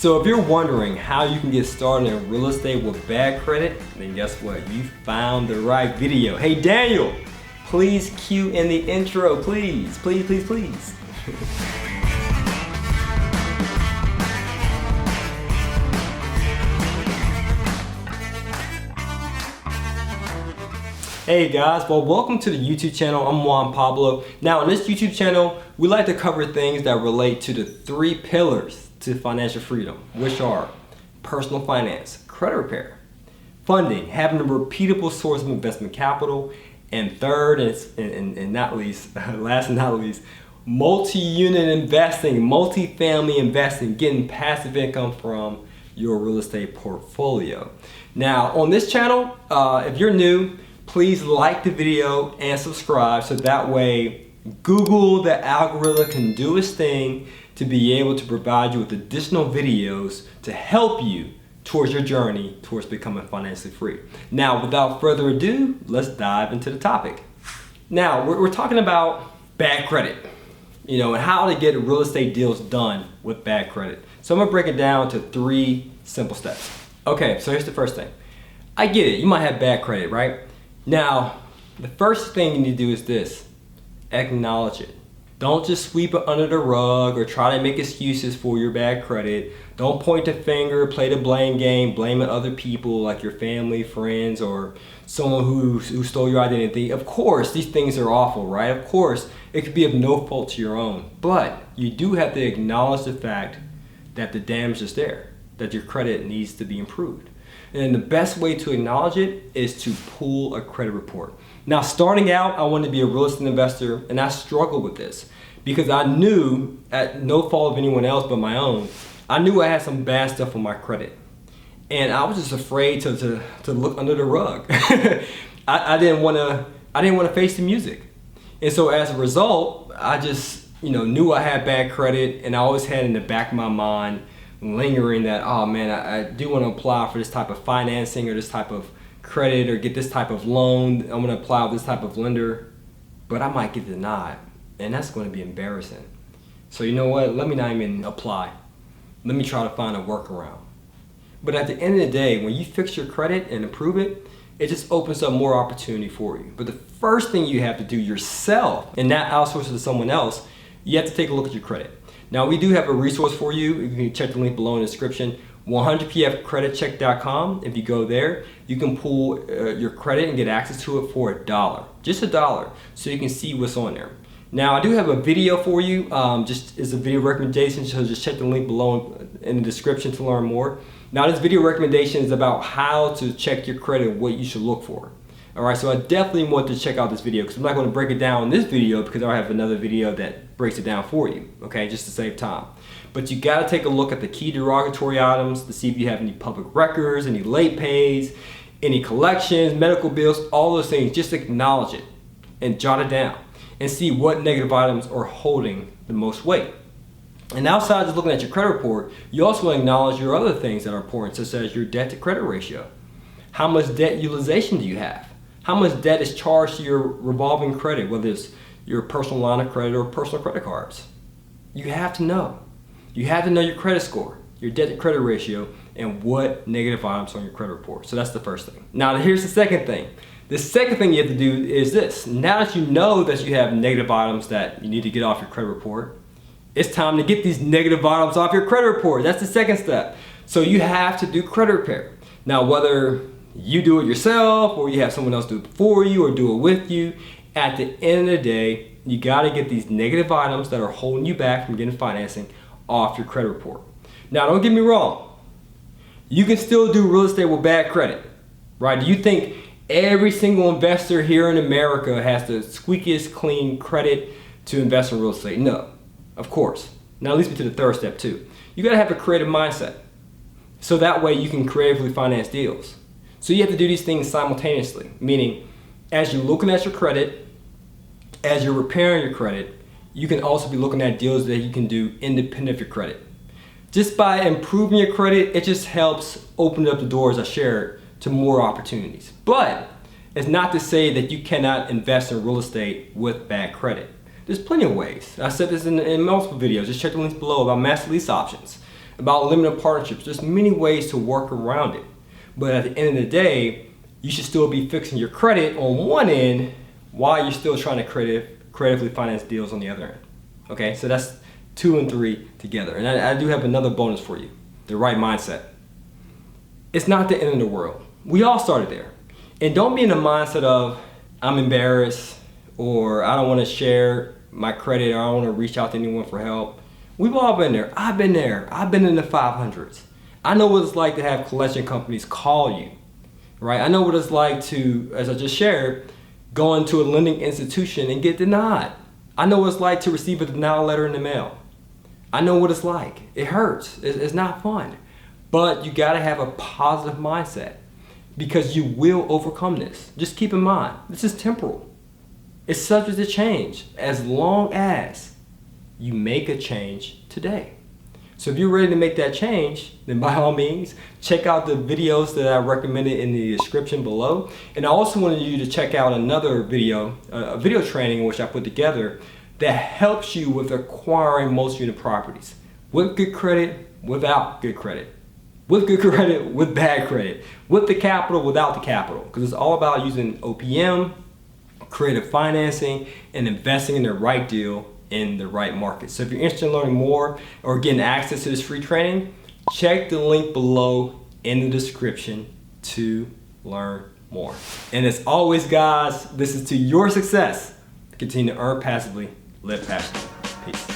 So if you're wondering how you can get started in real estate with bad credit, then guess what? You found the right video. Hey Daniel, please cue in the intro, please. Please, please, please. Hey guys, well welcome to the YouTube channel. I'm Juan Pablo. Now on this YouTube channel, we like to cover things that relate to the 3 pillars to financial freedom, which are personal finance, credit repair, funding, having a repeatable source of investment capital, and third and not least, last and not least, multi-unit investing, multifamily investing, getting passive income from your real estate portfolio. Now on this channel, if you're new, please like the video and subscribe so that way Google, the algorithm, can do its thing to be able to provide you with additional videos to help you towards your journey towards becoming financially free. Now, without further ado, let's dive into the topic. Now, we're talking about bad credit, and how to get real estate deals done with bad credit. So I'm gonna break it down to 3 simple steps. Okay, so here's the first thing. I get it, you might have bad credit, right? Now, the first thing you need to do is this: acknowledge it. Don't just sweep it under the rug or try to make excuses for your bad credit. Don't point the finger, play the blame game, blaming other people like your family, friends, or someone who stole your identity. Of course, these things are awful, right? Of course, it could be of no fault to your own. But you do have to acknowledge the fact that the damage is there, that your credit needs to be improved. And the best way to acknowledge it is to pull a credit report. Now, starting out, I wanted to be a real estate investor, and I struggled with this because I knew, at no fault of anyone else but my own, I knew I had some bad stuff on my credit. And I was just afraid to look under the rug. I didn't want to face the music. And so as a result, I just knew I had bad credit, and I always had in the back of my mind lingering that, oh man, I do want to apply for this type of financing or this type of credit or get this type of loan. I'm going to apply with this type of lender, but I might get denied, and that's going to be embarrassing. So you know what? Let me not even apply. Let me try to find a workaround. But at the end of the day, when you fix your credit and improve it, it just opens up more opportunity for you. But the first thing you have to do yourself, and not outsource it to someone else, you have to take a look at your credit. Now, we do have a resource for you. You can check the link below in the description, 100pfcreditcheck.com. If you go there, you can pull your credit and get access to it for $1, just $1, so you can see what's on there. Now, I do have a video for you, just as a video recommendation, so just check the link below in the description to learn more. Now, this video recommendation is about how to check your credit, what you should look for. All right, so I definitely want to check out this video because I'm not going to break it down in this video because I have another video that breaks it down for you, okay, just to save time. But you got to take a look at the key derogatory items to see if you have any public records, any late pays, any collections, medical bills, all those things. Just acknowledge it and jot it down and see what negative items are holding the most weight. And outside of looking at your credit report, you also acknowledge your other things that are important, such as your debt to credit ratio. How much debt utilization do you have? How much debt is charged to your revolving credit, whether it's your personal line of credit or personal credit cards? You have to know. You have to know your credit score, your debt to credit ratio, and what negative items on your credit report. So that's the first thing. Now here's the second thing. The second thing you have to do is this. Now that you know that you have negative items that you need to get off your credit report, it's time to get these negative items off your credit report. That's the second step. So you have to do credit repair. Now, whether you do it yourself or you have someone else do it for you or do it with you, at the end of the day, you got to get these negative items that are holding you back from getting financing off your credit report. Now, don't get me wrong. You can still do real estate with bad credit, right? Do you think every single investor here in America has the squeakiest clean credit to invest in real estate? No, of course. Now, leads me to the third step too. You got to have a creative mindset. So that way you can creatively finance deals. So you have to do these things simultaneously, meaning as you're looking at your credit, as you're repairing your credit, you can also be looking at deals that you can do independent of your credit. Just by improving your credit, it just helps open up the doors, I shared, to more opportunities. But it's not to say that you cannot invest in real estate with bad credit. There's plenty of ways. I said this in multiple videos. Just check the links below about master lease options. about limited partnerships. There's many ways to work around it. But at the end of the day, you should still be fixing your credit on one end while you're still trying to creatively finance deals on the other end. Okay, so that's 2 and 3 together. And I do have another bonus for you, the right mindset. It's not the end of the world. We all started there. And don't be in the mindset of, I'm embarrassed, or I don't want to share my credit, or I don't want to reach out to anyone for help. We've all been there. I've been there. I've been in the 500s. I know what it's like to have collection companies call you, right? I know what it's like to, as I just shared, go into a lending institution and get denied. I know what it's like to receive a denial letter in the mail. I know what it's like. It hurts. It's not fun. But you got to have a positive mindset, because you will overcome this. Just keep in mind, this is temporal. It's subject to change as long as you make a change today. So if you're ready to make that change, then by all means, check out the videos that I recommended in the description below. And I also wanted you to check out another video, a video training in which I put together that helps you with acquiring multi-unit properties with good credit, without good credit. With good credit, with bad credit, with the capital, without the capital, because it's all about using OPM, creative financing, and investing in the right deal in the right market. So if you're interested in learning more or getting access to this free training, check the link below in the description to learn more. And as always, guys, this is to your success. Continue to earn passively, live passionately. Peace.